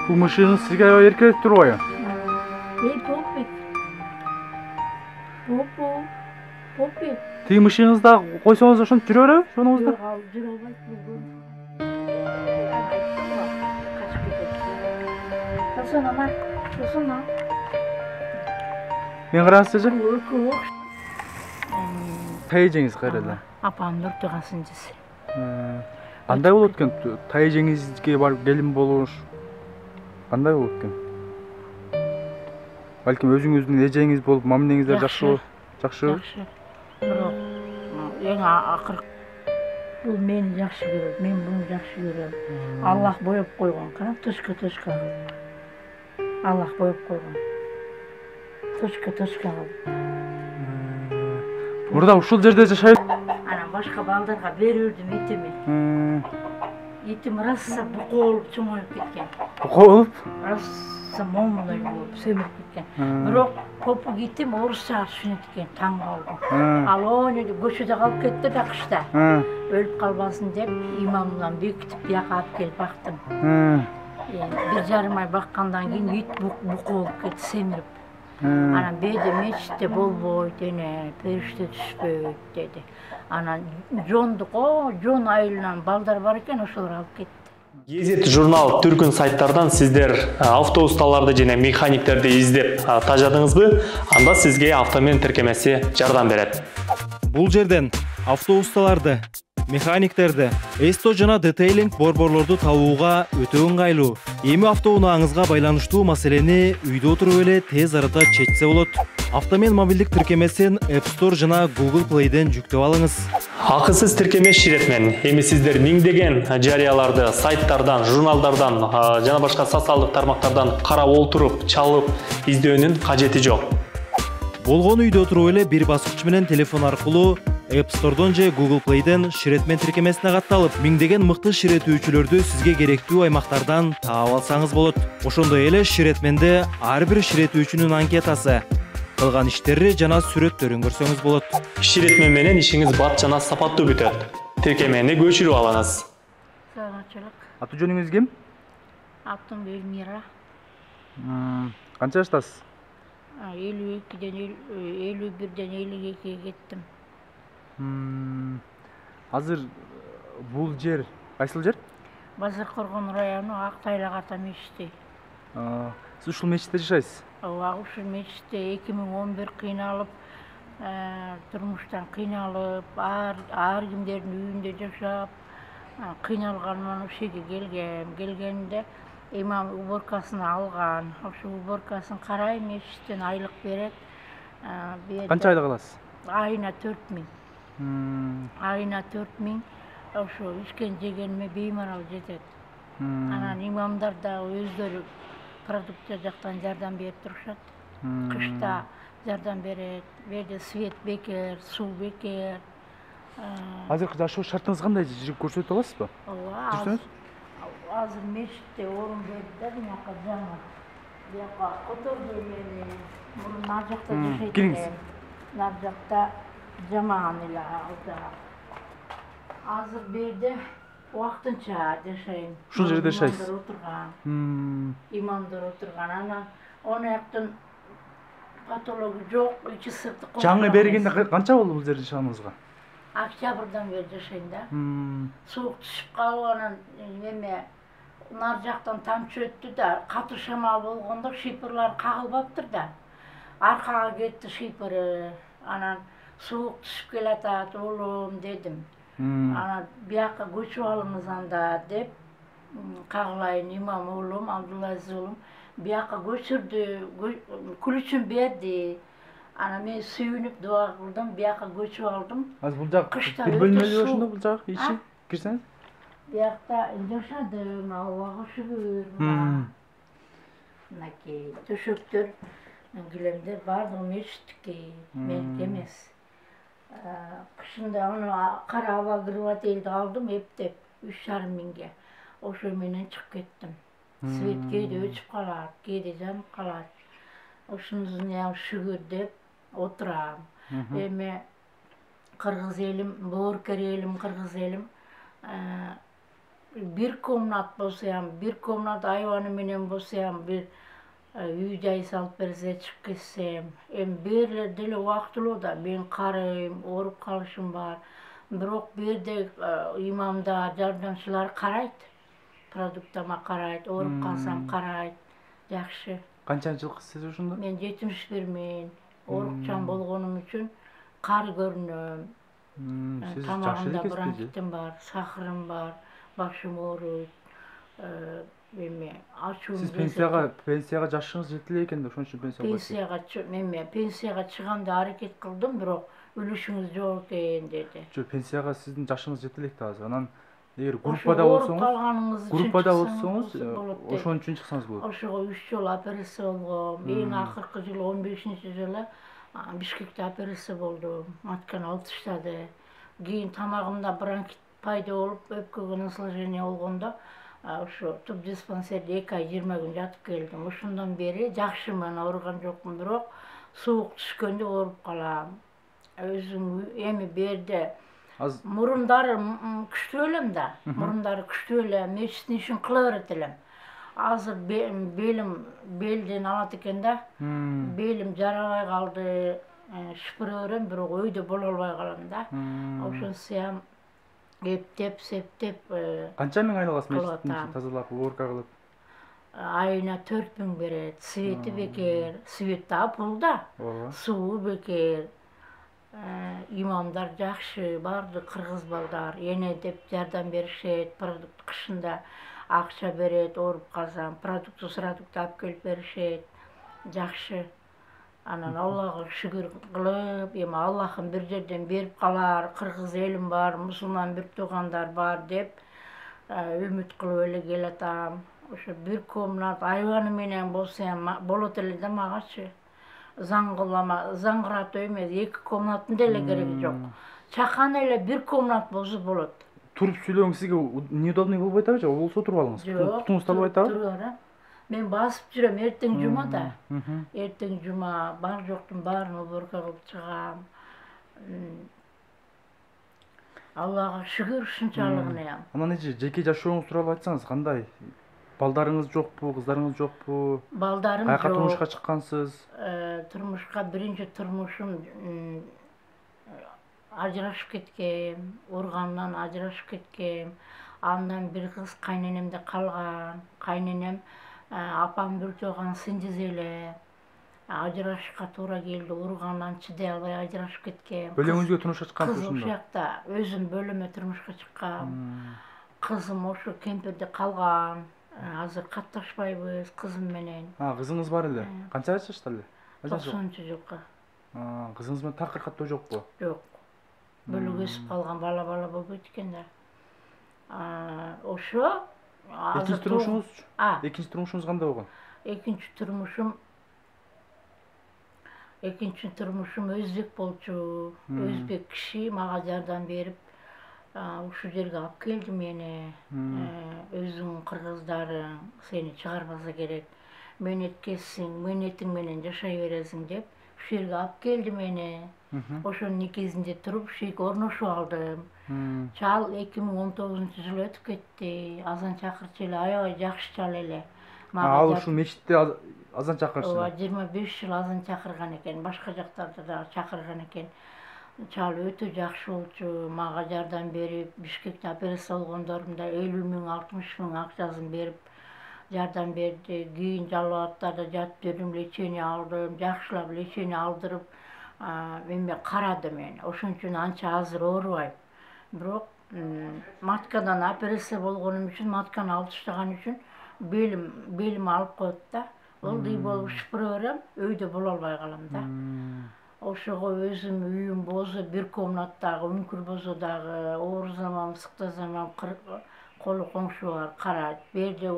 Bu mışığınız sizge erkelep turбайбы? Poppi. Poppi. Тиги мышığınızda koysanız ошонуп жүрө береби? Шонуңузда? Yok, жүрө албайт бүгүн. Качып кетет. Тосуна ма? Тосуна. Мен караңызчы. Көк. Тайжеңиз кайреле. Апам нуртугасынчысы. Кандай болот экен? Тайжеңизге барып келин болуш. Кандай болот экен? Балким өзүңүздүн эжеңиз болуп, мамилеңиздер жакшы. Жакшы. Бирок эң акыркы бул мени жакшы көрөт, мен буну жакшы көрөм. Аллах боеп койгон, кара точка. Аллах боеп койгон. Точка. Burada ушул жерде жашайт. Анан башка балдарга берүүдүм итими. Итим раса буколуп чоңоюп кеткен. Буколуп? Раса момундай болуп сөмүрүп кеткен. Бирок попук итим орусча түшүнөт экен, таң калдым. Ал ону көчөдө калып кетти да кышта. Өлүп калбасын деп имамдан бекитип бияка алып келип бактым. 1,5 ай баккандан кийин ит буколуп кетти, семирип. Анан беде мечитте болбойт, эне периште түшпөйт деди. Анан жон айылынан балдар бар экен, ошолор алып кетти. Гезит журнал түркүн сайттардан сиздер автобусталарды жана механиктерди издеп тажадыңызбы? Анда сизге автомен тиркемеси жардам берет. Бул жерден автобусталарды, механиктерди, эсто жана детейлинг борборлорду табууга өтө ыңгайлуу. Эми автоунааңызга байланыштуу маселени үйдө отуруп эле тез арада чечсе болот. Автомен мобилдик тиркемесин App Store жана Google Play'ден жүктөп алыңыз. Акысыз тиркеме ширетмен. Эми сиздер миңдеген жарыяларды сайттардан, журналдардан жана башка социалдык тармактардан карап олтуруп, чалып издөөнүн кажети жок. Болгон үйдө отуруп эле бир баскыч менен телефон аркылуу App Store'дон же Google Play'ден ширетмен тиркемесине катталып, миңдеген мыкты ширетүүчүлөрдү сизге керектүү аймактардан таап алсаңыз болот. Ошондой эле ширетменде ар бир ширетүүчүнүн анкетасы, кылган иштери жана сүрөттөрүн көрсөңүз болот. Ширетмен менен ишиңиз бат жана сапаттуу бүтөт. Тиркемени көчүрүп алыңыз. Саламатчылык. Аты жөнүңүз ким? Атым Элмира. Канча жаштасыз? 52ден 51ден 52ге кеттим. Азыр бул жер кайсыл жер? Базаркоргон району Актайлак мечити. Сиз ушул мечитте жашайсыз? Ушул мечитте 2011 кыйналып, турмуштан кыйналып, ар кимдердин үйүндө жашап, кыйналганман ушул жерге келгенде имам уборкасын алган. Ошол уборкасын карай мечиттен айлык берет. Канча айлык аласыз? Айына 4000. Айына 4000. Ошо ишкен жегениме беймарал жетет. Анан имамдар да өздөрү продукция жактан жардам берип турушат. Кышта жардам берет. Берде свет бекер, суу бекер. Азыркы жашоо шартыңыз кандай? Көрсөтө аласызбы? Ооба. Азыр мечитте орун берди да, бунака жаңы. Буяка которду мени. Мурун нар жакта жашайт элем. Нар жакта жаман эле алда. Азыр берде убактынча жашайм. Ушул жерде жашайсыз? Имамдар отурган. Анан онуяктын патологу жок, ичи сырты кол. Жаңы бергенде канча болду бул жерде жашаганыңызга? Октябрдан бери жашайм да. Суук түшүп калып, анан эме нар жактан тамчы өттү да, катуу шамал болгондо шипырлар кагылбаптыр да. Аркага кетти шипыры. Анан суук түшүп келатат, улум дедим. Анан бияка көчүп алыңыз анда деп кагылайын имам уулум, Абдулазиз уулум бияка көчүрдү, күлүчүн берди. Анан мен сүйүнүп дуа кылдым, бияка көчүп алдым. Азыр бул жак бир бөлмөлүү ошондо бул жак ичи кирсеңиз? Биякта жашадым, Аллага шүгүр. Мынакей төшөктөр, килемдер бардыгы мечиттики, меники эмес. Кышында аны кара аба кырбателди алдым эптеп 3,5 миңге. Ошо менен чыгып кеттим. Свет кээде өчүп калат, кээде жанып калат. Ушунусуна шүгүр деп отурам. Эми кыргыз элим, боорукер элим, кыргыз элим bir komnat bolsam, bir komnat ayvanı menen bolsam, bir uy jay salıp berse çıkıp ketsem, bir dile wagtlı da ben karayım, orup kalışım var. Birok birde imamda jardamçılar karayt. Produktama karayt, orup kalsam karayt. Jakşı. Kançanчы жылкы siz ошондо? Men 71 orukçan bolgonum üçün kar görünüm. Siz жакшы Tamamımda экенсиз. bronkitim var, sahrım var, başım ağrıyor. Siz пенсияга жашыңыз жете эле экен да, ошон үчүн пенсияга барасыз. Пенсияга чыганда аракет кылдым, бирок үлүшүңүз жок экен деди. Жок, пенсияга сиздин жашыңыз жете элек да азыр. Анан эгер Ошо ооруп калганыңыз үчүн группада чыксаңыз болсоңуз, болот дейт. ошон үчүн чыксаңыз болот. Ошого 3 жолу операция болгом. Эң акыркы жылы 15-жылы Бишкекте операция болдум. Матканы алып таштады. Кийин тамагымда бронхит пайда болуп, өпкөгө насложение болгондо ошо туп диспансерде 2 ай 20 күн жатып келдим. Ошондон бери жакшымын, ооруган жокмун, бирок суук түшкөндө ооруп калам. Өзүм эми берде мурундары күчтүү элем да. Мурундары күчтүү эле, мечиттин ишин кыла берет элем. Азыр белден алат экен да. Белим жарабай калды, шыпыра берем, бирок өйдө боло албай калам да. Ошонсуям эптеп, септеп. Канча миң айлыгасыз мечиттин ишин тазалап, уборка кылып? Айына 4 000 берет. Свети бекер, свет да пул да. Суу бекер. Имамдар жакшы, барды кыргыз балдар, эне деп жардам беришет, продукт кышында акча берет, ооруп калсам, продукт алып келип беришет. Жакшы. Анан Аллага шүгүр кылып, эми Аллахым бир жерден берип калар, кыргыз элим бар, мусулман бир туугандар бар деп үмүт кылып эле келатам. Ошо бир комнат айваны менен болсам болот эле да магачы. Заңгыратуу эмес, 2 комнаттын деле кереги жок. Чакан эле бир комнат болсо болот. Туруп сүйлөгөң сизге неудобный болбой атабы же? Болсо туруп алыңыз. Тутуңуз талбай атабы? Мен басып жүрөм эртең жумада. Эртең жума бар жоктун баарын уборка кылып чыгам. Аллага шүгүр ушунчалыгына. Анан жеке жашооңуз тууралуу айтсаңыз, кандай? Балдарыңыз жокпу, кыздарыңыз жокпу? Балдарым жок. Каяка турмушка чыккансыз? Турмушка биринчи турмушум ажырашып кеткем, ургандан ажырашып кеткем. Андан бир кыз кайненемде калган. Кайненем апам бир тууган сиңдиз эле. Ажырашышка туура келди, ургандан чыдай албай ажырашып кеткем. Бөлөңүзгө турмушка чыккансыз Кызым ошондо? ушакта, өзүм бөлөмө турмушка чыккам. Кызым ошо кемпирде калган. Азыр катташпайбыз кызым менен. Кызыңыз бар эле. Канча жашта эле? 90-жылкы. Кызыңыз менен такыр каттоо жокпу? Жок. Бөлүк өсүп калган бала болбойт экен да. Ошо Экинчи турмушуңуз кандай болгон? Экинчи турмушум өзбек болчу. Өзбек киши мага жардам берип, ушул жерге алып келди мени. Өзүң кыргыздарың сени чыгарбаса керек. Менеткесиң, менетиң менен жашай бересиң деп, ушул жерге алып келди мени. Ошонун никесинде туруп, ушул орношуп алдым. Чал 2019-жылы өтүп кетти. Азан чакырчу эле, аябай жакшы чал эле. Ал ушул мечитте азан чакырчу. 25 жыл азан чакырган экен, башка жактарда да чакырган экен. Чал өтө жакшы болчу, мага жардам берип, Бишкекте операция болгондорумда 50 000, 60 000 акчасын берип жардам берди. Кийин Жалал-Абадтарда жатып жүрдүм, лечение алдым, жакшылап лечение алдырып, эми карады мени. Ошон үчүн анча азыр оорубайм. Бирок маткадан операция болгонум үчүн, матканы алып таштаган үчүн белим алып коет да. Ылдый болуп шыпыра берем, өйдө боло албай калам да. Ошого өзүм үйүм болсо, бир комнаттагы, үңкүр болсо дагы, оорусамам, сыктасамам, колу коңшу бар, карайт. Берде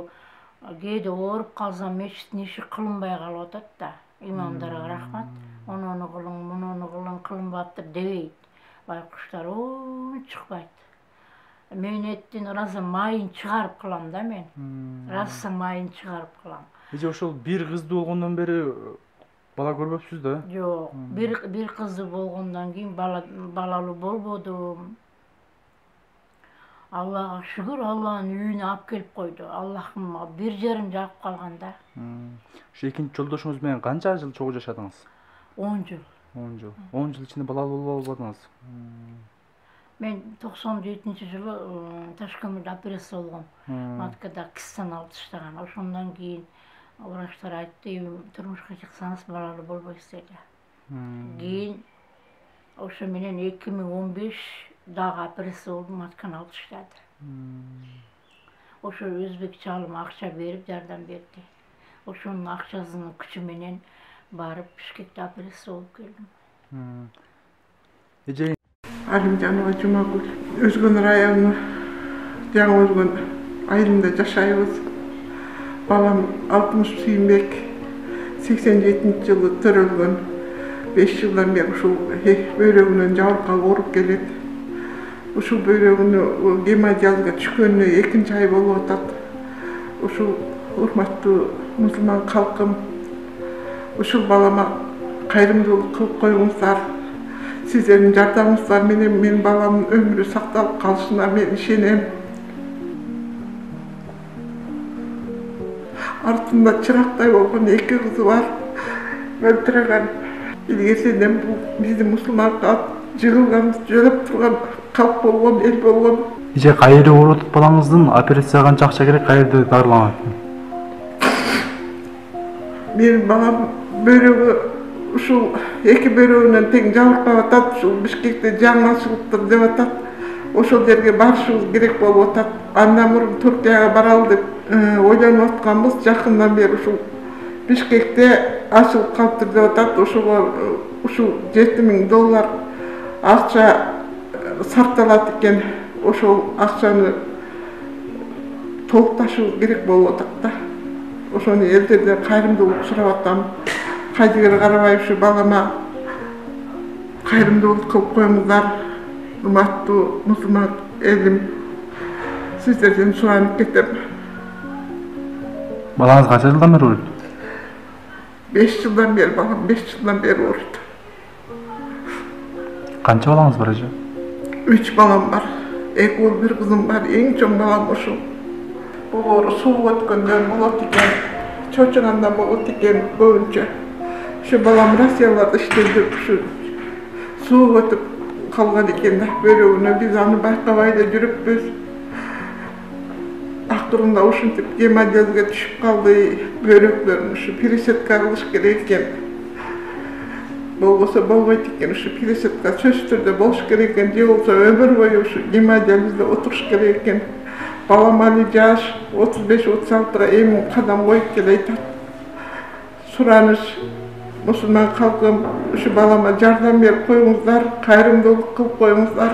кээде ооруп калсам, мечиттин иши кылынбай калып атат да. Имамдарга рахмат. Онону кылың, муну кылың, кылынбаптыр дебейт. Байкуштар чыкпайт. Менеттин разы майын чыгарып кылам да мен. Разы майын чыгарып кылам. Эже ошол бир кыздуу болгондон бери бала көрбөпсүз да? Жок, бир кызы болгондон кийин балалуу болбодум. Allah'a şükür Allah'ın үйüne alıp kelip koydu. Allah'ım bir yerim jagıp kalganda. Şu ekinci жолдошуңуз менен канча жыл чогуу жашадыңыз? 10 yıl. 10 жыл. 10 жыл ичинде бала болбодуңуз. Ben 97 жылы Ташкентте операция болгом. Маткада кыстан алып таштаган. Ошондон кийин врачтар айтты, турмушка чыксаңыз балалы болбойсуз деди. Кийин ошо менен 2015 дагы операция болдум, матканы алып таштады. Ошо өзбек чалым акча берип жардам берди. Ошонун акчасынын күчү менен барып Бишкекте операция болуп келдим. Эже Алимжанова Жумагүл. Өзгөн району жаңы өзгөн айылында жашайбыз. Балам Алтымыш Сүйүнбек 87-жылы төрөлгөн. 5 жылдан бери ушул бөйрөгүнөн жабыркак ооруп келет. Ушул бөйрөгүнө гемодиализге түшкөнүнө 2 ай болуп атат. Ушул урматтуу мусулман калкым, ушул балама кайрымдуулук кылып коюңуздар. Сиздердин жардамыңыздар менен менин баламдын өмүрү сакталып калышына мен ишенем. Артында чырактай болгон 2 кызы бар. Өлтүргөн. Илгерсинен бул биздин мусулман калк жыгылган, жөлөп турган калк болгон, эл болгон. эже кайерде оорутуп балаңыздын операцияга канча акча керек, кайерде дарыланат? Менин балам бөйрөгү ушул 2 бөйрөгүнөн тең жабыркап атат. Ушул Бишкекте жаңы ачылыптыр деп атат. Ошол жерге барышыбыз керек болуп атат. Андан мурун Түркияга баралы деп ойлонуп атканбыз. Жакындан бери ушул Бишкекте ачылып калыптыр деп атат. Ошого ушул $7.000 акча сарпталат экен. Ошол акчаны толукташыбыз керек болуп атат да. Ошону элдерден кайрымдуулук сурап атам. Кайдыгер карабай ушу балама кайрымдуулук кылып коюңуздар. Урматтуу мусулман элим, сиздерден суранып кетем. Балаңыз канча жылдан бери өлүп? 5 жылдан бeri балам 5 жылдан бeri ооруйт. Канча балаңыз бар эже? 3 балам бар. 2 уул 1 кызым бар. Эң чоң балам ушул. Бул оору суук өткөндөн болот экен, чочугандан болот экен көбүнчө. Şu balam Rusiyalarda işledi, şu soğuk ötüp kalgan eкен de böreğine biz onu baykabayda жүрüp biz akturunda uşuntip hemodializge düşüp kaldı böreklerini şu piresetka kılış gerek eken. Bolsa bolbayt eken şu piresetka söz türde boluş gerek eken, je olsa ömür boyu şu hemodializde oturuş gerek eken. Balam hali yaş 35-36'ga emin kadam koyup keleydi. Suranış Müslüman halkım şu balama jardam berip koyuңuzдар, кайрымдуулук кылып коюңуздар.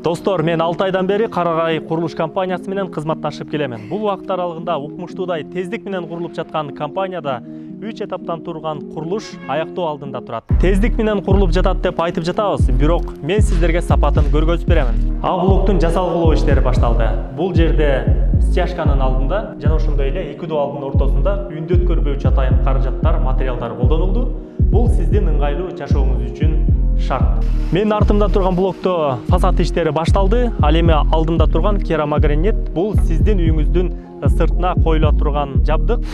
Достор, мен 6 айдан бери Карагай курулуш компаниясы менен кызматташып келемин. Бул убакыт аралыгында укмуштуудай тездик менен курулуп жаткан компанияда 3 этаптан турган курулуш аяктоо алдында турат. Тездик менен курулуп жатат деп айтып жатабыз, бирок мен сиздерге сапатын көргөзүп беремин. А блоктун жасалгылоо иштери башталды. Бул жерде стяжканын алдында жана ошондой эле 2 дуалдын ортосунда үндү өткөрбөүчү атайын каражаттар, материалдар колдонулду. Бул сиздин ыңгайлуу жашооңуз үчүн шарт. Мен артымда турган блокто фасад иштери башталды. Ал эми алдымда турган керамогранит бул сиздин үйүңүздүн сыртына коюла турган жабдык.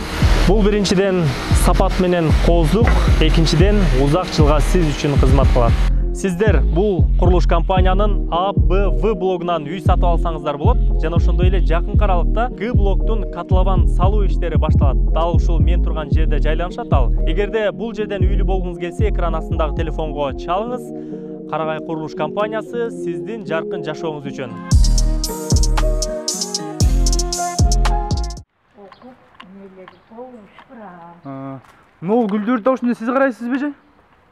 Бул биринчиден сапат менен кооздук, экинчиден узак жылга сиз үчүн кызмат кылат. Сиздер бул курулуш компаниянын А, Б, В блогунан үй сатып алсаңыздар болот. Жана ошондой эле жакын аралыкта Г блоктун катлабан салуу иштери башталат. Дал ушул мен турган жерде жайланышат ал. Эгерде бул жерден үйлүү болгуңуз келсе, экран астындагы телефонго чалыңыз. Карагай курулуш компаниясы сиздин жаркын жашооңуз үчүн. Могул гүлдөрдү да ушундай сиз карайсызбы же?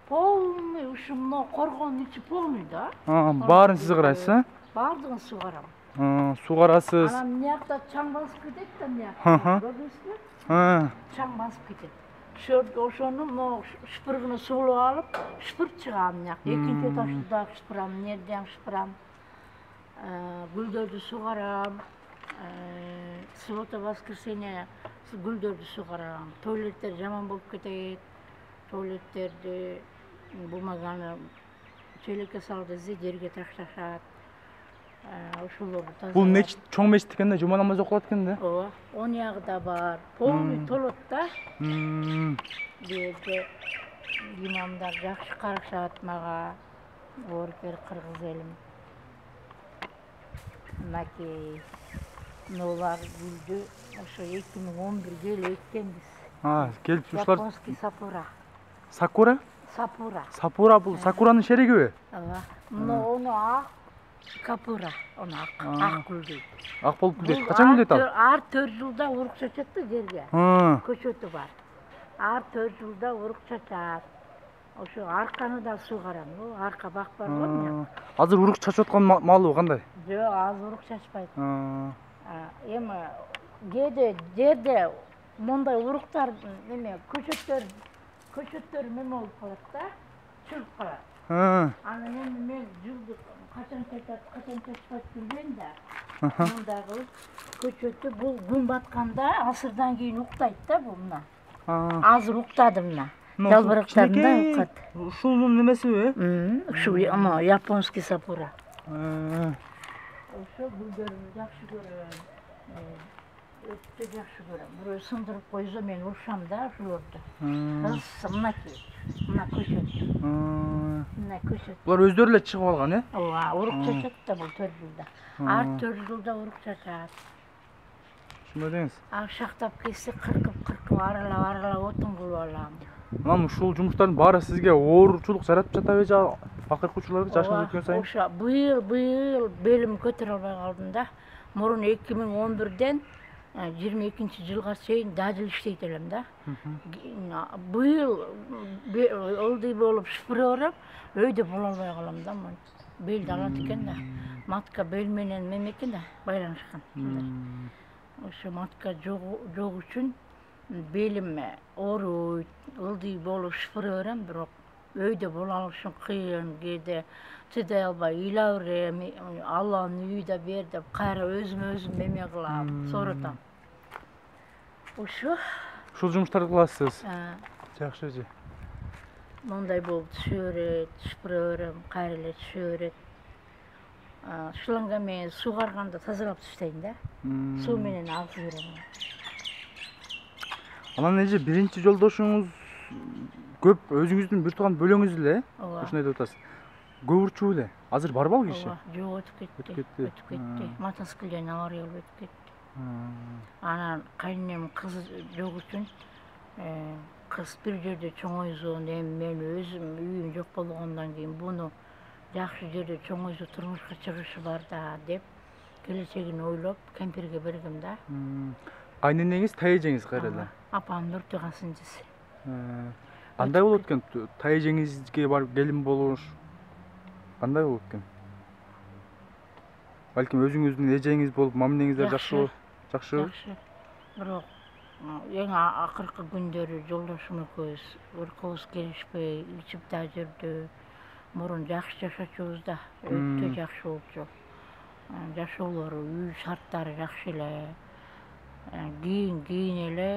Полный ушул мына коргонун ичи полный да. Баарын сиз карайсыз, а? Баардыгын сугарам. Сугарасыз. Анан мынакта чаң басып кетет да мынакта. Көрдүңүзбү? Чаң басып кетет. Ошону могу шпыргыны суулап алып, шпырт чыгам мынакта. Экинчи этажды дагы шпырам, нерден шпырам. Гүлдөрдү сугарам. Суббота, воскресенье гүлдөрдү сугарам. Туалеттер жаман болуп кетет. Туалеттерди булмаганы чөйрөккө салып жерге ташташат. Ошолорду тазалап. Бул мечит, чоң мечит экен да, жума намаз окулат экен да. Ооба. Он ягда бар. Полный толот да. Берде имамдар жакшы карашат мага. Оркер кыргыз элим. Мынакей нолар гүлдү ошо 2011 эле эккенбиз. Келип ушулар Японский сапура. Сакура? Сапура бул сакуранын шерегиби? Ооба. Ону ак капура, ону ак гүлдүү. Ак болуп гүлдөйт. Качан гүлдөйт ал? Ар 4 жылда урук чачат да жерге. Көчөтү бар. Ар 4 жылда урук чачат. Ошо арканы да сугарам. Арка бак бар го мен. Азыр урук чачып аткан маалыбы кандай? Жок, азыр урук чачпайт. Эми кээде жерде мондай уруктар неме көчөттөр неме болуп калат да, чыгып калат. Анан эми мен жылды качан чачат, качан чачпайт билбейм да. Мындай кылып көчөттү бул күн батканда асырдан кийин уктайт да бул мына. Азыр уктады мына. Жалбырактарында укат. Ушунун немесиби? Ушу японский сапура. Ошо гүлдөрүмдү жакшы көрөм. Өтө жакшы көрөм. Бирөө сындырып койсо мен урушам да ошолорду. Мынакей, мына көчөт. Мына көчөт. Булар өздөрү эле чыгып алган, э? Ооба, урук чачат да бул 4 жылда. Ар 4 жылда урук чачат. Шундай деңиз. Шактап келсе кыркып аралап отун кылып алам. Анан ушул жумуштардын баары сизге оорчулук жаратып жатабы же акыркы учурларда жашыңыз өткөн сайын? Ошо быйыл белим көтөрө албай калдым да. Мурун 2011ден 22-жылга чейин дажыл иштейт элем да. Быйыл ылдый болуп шыпырып барып, өйдө боло албай калам да. Белди алат экен да. Матка бел менен мем экен да, байланышкан. Ошо матка жок үчүн белим ооруйт, ылдый болуп шыпырып берем, бирок өйдө боло алышым кыйын, кээде чыдай албай ыйлап берем, Алланын үйү да бер деп кайра өзүм эме кылам, сооротом. Ошо. Ушул жумуштарды кыласыз. Жакшы же. Мондай болуп түшө берет, шыпырып берем, кайра эле түшө берет. Шланга менен сугарганда тазалап таштайм да. Суу менен агызып берем. Анан эже биринчи жолдошуңуз көп өзүңүздүн бир тууган бөлөңүз эле, ушундай деп атасыз. Көп урчуу эле. Азыр барбы ал киши? Жок, өтүп кетти. Мотоциклден авария болуп өтүп кетти. Анан кайненем кыз жок үчүн кыз бир жерде чоңойсун, эми мен өзүм үйүм жок болгондон кийин буну жакшы жерде чоңойсо турмушка чыгышы бар да деп келечегин ойлоп кемпирге бергем да. Кайненеңиз тайэжеңиз кайра эле? Апам нуртуган сынчысы. Кандай болот экен? Тайэжеңизге барып келин болуш кандай болот экен? Балким өзүңүздүн эжеңиз болуп, мамилеңиздер жакшы болуп, жакшыбы? Жакшы. Бирок эң акыркы күндөрү жолдошум экөөбүз уркубуз келишпей, ичип да жүрдү. Мурун жакшы жашачубуз да, өтө жакшы болчу. Жашоолору, үй шарттары жакшы эле. Кийин эле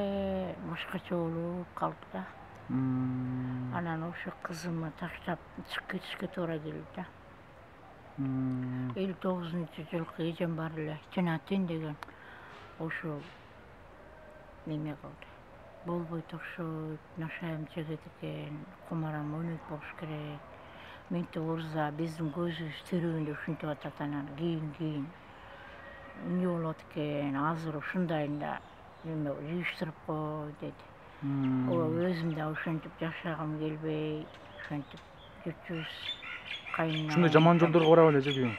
башкача болуп калды да. Анан ошо кызымды таштап чыгып кетишке туура келди да. 59-жылкы эжем бар эле, Чынатын деген. Ошо неме кылды. Болбойт окшойт, нашаям чегет экен, кумарам ойнойт болуш керек. Менте урза биздин көзүбүз тирүүндө ушинтип атат, анан кийин эмне болот экен, азыр ушундайын да эме жыйыштырып кой деди. Өзүм да ошентип жашагым келбей, ошентип жүрчүбүз. Кайнына. Ушундай жаман жолдорго барабы эле жебейм.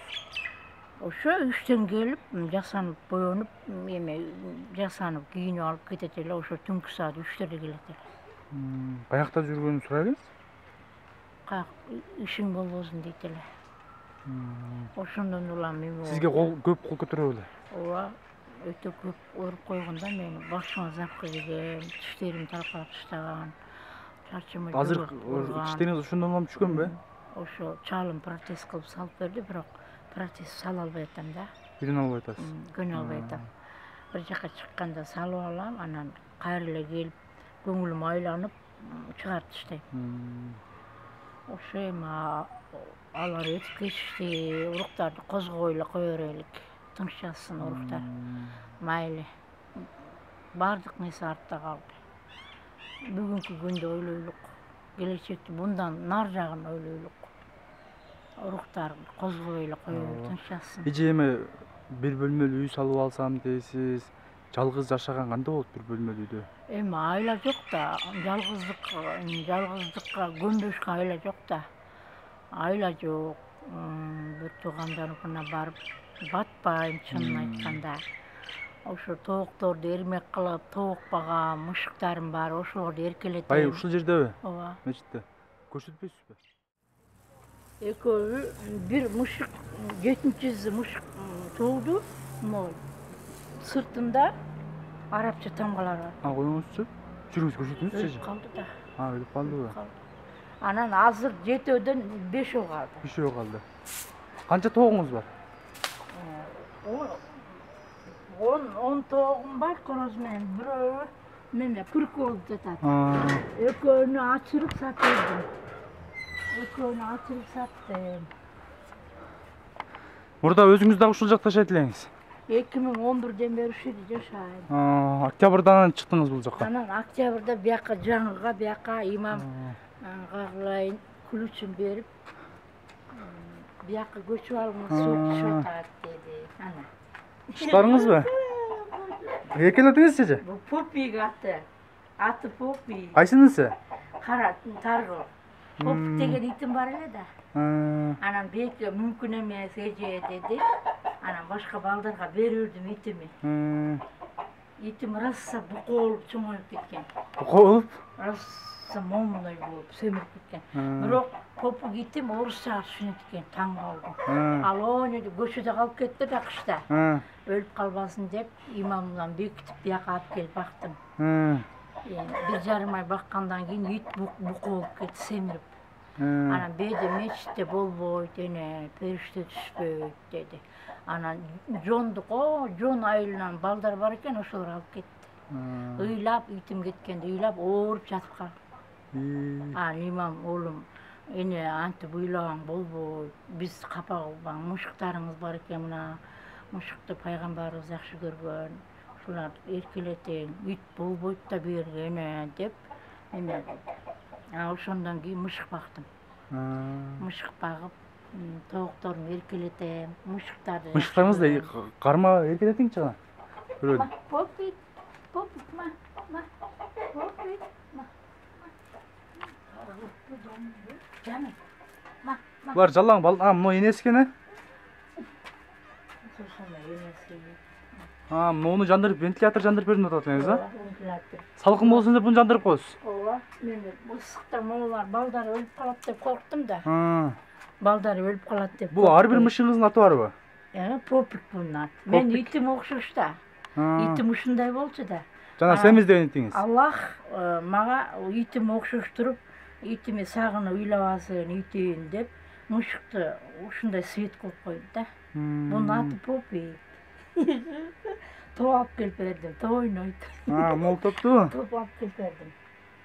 Ошо иштен келип, жасанып, боёнуп, эме жасанып, кийинип алып кетет эле, ошо түнкү саат 3-төрдө келет эле. Каякта жүргөнүн сурайлы? Каяк ишиң болбосун дейт эле. Ошондон улам эме. Сизге көп кол көтөрөбү эле? Ооба, өтө көп уруп койгондо мени башыма запка жеген, тиштерим талкалап таштаган, чачымы азыр тиштериңиз ошондон улам түшкөнбү? Ошо чалым протез кылып салып берди, бирок протез сала албай атам да. Күнө албай атасыз? Күнө албай атам. Бир жака чыкканда салып алам, анан кайра эле келип көңүлүм айланып чыгарып таштайм. ошо эми алар өтүп кетишти, уруктарды козгой эле кое берелик, тынчасын уруктар. Майли. Бардык нерсе артта калды. Бүгүнкү күндү ойлойлук, келечекти мындан нар жагын ойлойлук. Уруктарды козгой эле кое берелик, тынчасын. Эже эми бир бөлмөлүү үй салып алсам дейсиз. Жалгыз жашаган кандай болот бир бөлмөлүү үйдө? Эми айла жок да, жалгыздыкка көнбөшкө айла жок да. Айла жок. Бир туугандарымдыкына барып батпайм, чынын айтканда. Ошо тоокторду эрмек кылып, тоок багам, мышыктарым бар, ошолорду эркелетем. Бай ушул жердеби? Ооба. Мечитте. Көрсөтпөйсүзбү? Экөө бир мышык, 7-чи мышык туулду. Могу сыртында арабча тамгалар бар. Коюңузчу. Жүрүңүз көрсөтүңүзчү эже. Өлүп калды да. Өлүп калдыбы? Анан азыр 7-дөн 5 калды. 5 калды. Канча тоогуңуз бар? 10 тоогум бар короз менен. Бирөө неме прикол жатат. Экөөнү ачырып сатып саттым. Мурда өзүңүз дагы ушул жакта жашайт элеңиз? 2011-ден бери ушул жерде жашайм. Октябрдан чыктыңыз бул жакка? Анан октябрда бияка жаңыга, бияка имам кагылайын ключун берип, бияка көчүп алыңыз, суу түшүп атат деди. Ана. Ушуларыңызбы? Эркелетиңизчи эже? Бул Попик аты. Аты Попик. Кайсынысы? Кара таргыл. Попик деген итим бар эле да. Анан беки мүмкүн эмес эже деди. Анан башка балдарга берирдим итими. Итим раса бука болуп чоңоюп кеткен. Бука болуп? Раса момундай болуп семирип кеткен. Бирок Попик итим орусча түшүнөт экен, таң калдым. Ал ойнойт, көчөдө калып кетти да кышта. Өлүп калбасын деп имамдан бекитип бияка алып келип бактым. 1,5 ай баккандан кийин ит бука болуп кетти, семирип. Анан бейде мечитте болбойт, эне периште түшпөйт деди. Анан жон айылынан балдар бар экен, ошолор алып кетти. Ыйлап, итим кеткенде ыйлап, ооруп жатып калды. Имам оğlum, эне антип ыйлагаң болбойт. Биз капа кылбаң, мышыктарыңыз бар экен мына. Мышыкты пайгамбарыбыз жакшы көргөн. Ушуларды эркелетең, ит болбойт да бергене деп эме. Ошондон кийин мышык бактым. Мышык багып, тоокторду эркелетем, мышыктарды. Мышыктарыңызды карма эркелетиңчи ана. Көрөлүм. Попик, Попик, Попик, Жаным, Булар жалаң бал, мына энеси экен, муну жандырып, вентилятор жандырып бердим деп атасыңыз, Вентилятор. Салкын болсун деп буну жандырып коесуз. Ооба, мен ысыкта моулар балдар өлүп калат деп корктум да. Балдар өлүп калат деп. Бул ар бир мышыгыңыздын аты барбы? Попик bunun аты. Мен итим окшош да. Итим ушундай болчу да. Жана Семиз деген итиңиз. Аллах мага итим окшош туруп, итиме сагынып ыйлабасын, итин деп мышыкты ушундай свет кылып койду да. Bunun аты Попик. Топ алып келип бердим, топ ойнойт. Мол топту? Топ алып келип бердим.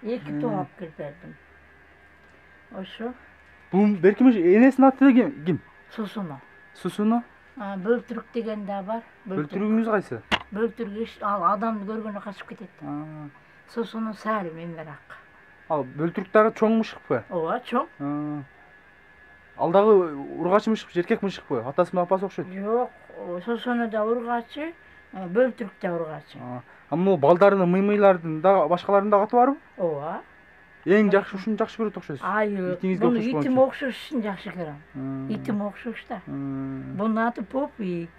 2 топ алып келип бердим. Ошо. Бул берки энесинин аты ким? Сусуну. Сусуну? Бөлтүрүк деген да бар. Бөлтүрүгүңүз кайсы? Бөлтүрүк ал адамды көргөндө качып кетет. Сусуну сәл мен бирак. Ал бөлтүрүк дагы чоң мышыкпы? Ооба, чоң. Ал дагы ургач мышык, эркек мышыкпы? Атасы менен апасы окшойт. Жок, сусуну да ургачы, бөлтүрүк да ургачы. Могу балдарынын, мыймыйлардын дагы башкаларынын дагы аты барбы? Ооба. Эң жакшы ушуну жакшы көрөт окшойсуз. Буну итим окшош үчүн жакшы көрөм. Итим окшош да. Bunun аты Попик.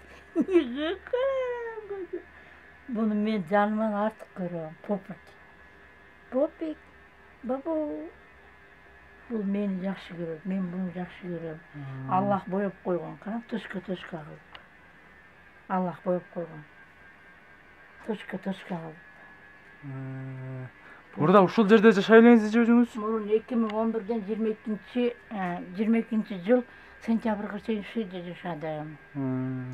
Буну мен жанымдан артык көрөм. Попик. Попик. Бабу. Бул мени жакшы көрөт. Мен буну жакшы көрөм. Аллах боеп койгон. Кара точка кылып. Аллах боеп койгон. Точка кылып. Burada ушул жерде жашай элеңиз өзүңүз? Мурун 2011-ден 22 жыл сентябрга чейин ушул жерде жашадым.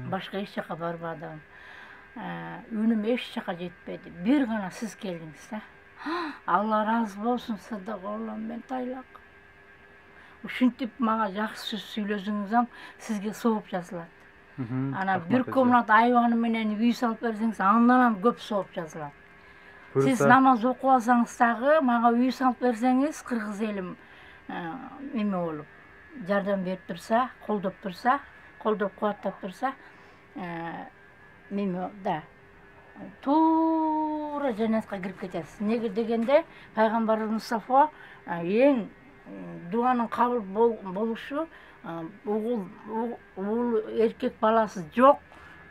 Башка эч жака барбадым. Үнүм эч жака жетпеди. Бир гана сиз келдиңиз да. Алла ыраазы болсун, садак оğlum, мен тайлак. Ушинтип мага жакшы сөз сүйлөсөңүз сизге сооп жазылат. Ана Рахмат бир эже. комнат айваны менен үй салып берсеңиз, андан көп сооп жазылат. Сиз намаз окуп алсаңыз дагы, мага үй салып берсеңиз, кыргыз элим эме болуп, жардам берип турса, колдоп турса, колдоп кубаттап турса, эме да туура жаннатка кирип кетесиз. Неге дегенде, пайгамбарыбыз Мустафа эң дуанын кабыл болушу, уул эркек баласы жок,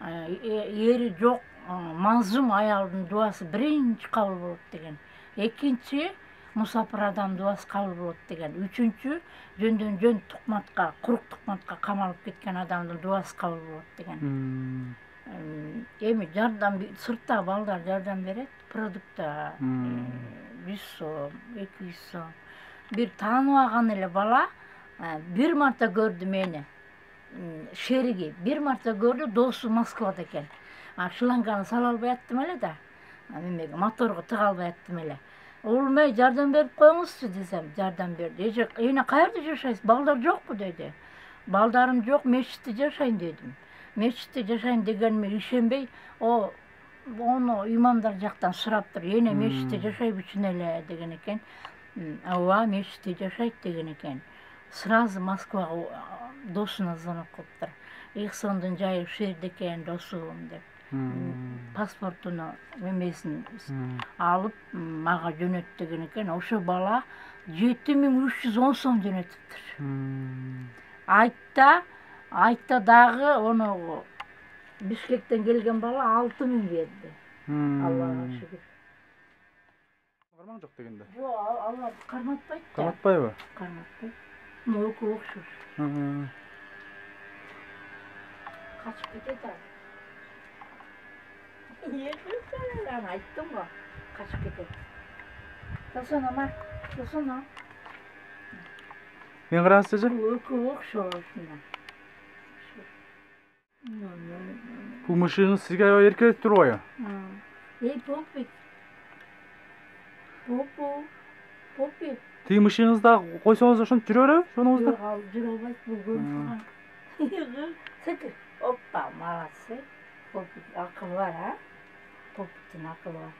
ери жок, мазлум аялдын дуасы биринчи кабыл болот деген. Экинчи мусафир адам дуасы кабыл болот деген. Үчүнчү жөндөн жөн тукматка, курук тукматка камалып кеткен адамдын дуасы кабыл болот деген. Эми жардам сыртта балдар жардам берет, продукта 100 сом, 200 сом. Бир тааныбаган эле бала бир марта көрдү мени. Шериги бир марта көрдү, досу Москвада экен. Шланганы сала албай аттым эле да. Эмеге моторго тыга албай аттым эле. Улум эй, жардам берип коюңузчу десем, жардам берди. Эне каерде жашайсыз? Балдар жокпу деди. Балдарым жок, мечитте жашайм дедим. Мечитте жашайм дегениме ишенбей, ону имамдар жактан сураптыр. Эне мечитте жашайбы үчүн эле деген экен. Ооба, мечитте жашайт деген экен. Сразу Москвага досуна звонок кылыптыр. Ихсондун жайы ушул жерде экен, досум деп. Паспортуну эмесин алып мага жөнөт деген экен. Ошо бала 7310 сом жөнөтүптүр. Айтта дагы ону Бишкектен келген бала 6000 берди. Аллага шүгүр. Кармаң жок дегенде. Жок, алар карматпайт да. Карматпайбы? Карматпайт. Мөкө окшош. Качып кетет ал. Аны айттым го, качып кетет. Тосоно ма, тосоно. Мен караңыз эже. Мөкө окшош. Бул мышыгыңыз сизге аябай эркелетип турбайбы? Эй, Поппи. Поппи. Тиги мышыгыңызды да койсоңуз ошентип жүрө береби? Шонуңузда? Жок, ал жүрө албайт, бул көрүп. Секир. Оппа, молодцы. Поппи акылы бар, а? Поппидің акылы бар.